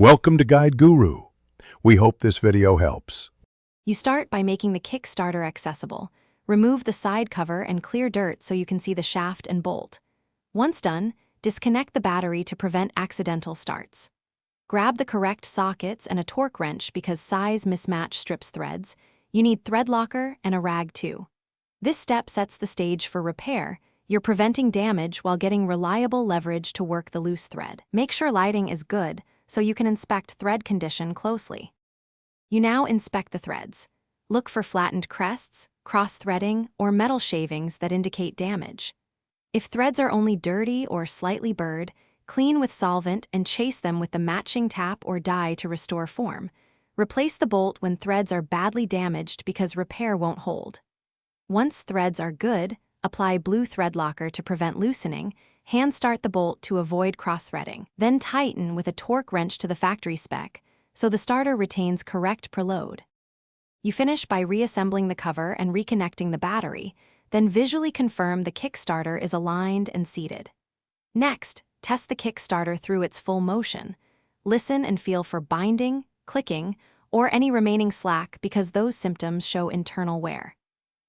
Welcome to Guide Guru. We hope this video helps. You start by making the Kickstarter accessible. Remove the side cover and clear dirt so you can see the shaft and bolt. Once done, disconnect the battery to prevent accidental starts. Grab the correct sockets and a torque wrench because size mismatch strips threads. You need thread locker and a rag too. This step sets the stage for repair. You're preventing damage while getting reliable leverage to work the loose thread. Make sure lighting is good so you can inspect thread condition closely. You now inspect the threads. Look for flattened crests, cross-threading, or metal shavings that indicate damage. If threads are only dirty or slightly burred, clean with solvent and chase them with the matching tap or dye to restore form. Replace the bolt when threads are badly damaged because repair won't hold. Once threads are good, apply blue thread locker to prevent loosening. Hand start the bolt to avoid cross-threading. Then tighten with a torque wrench to the factory spec so the starter retains correct preload. You finish by reassembling the cover and reconnecting the battery, then visually confirm the Kickstarter is aligned and seated. Next, test the Kickstarter through its full motion. Listen and feel for binding, clicking, or any remaining slack because those symptoms show internal wear.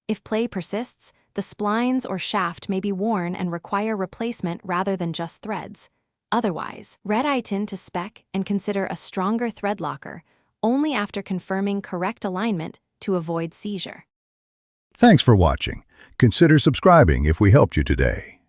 If play persists, the splines or shaft may be worn and require replacement rather than just threads. Otherwise, red item to spec and consider a stronger thread locker only after confirming correct alignment to avoid seizure. Thanks for watching. Consider subscribing if we helped you today.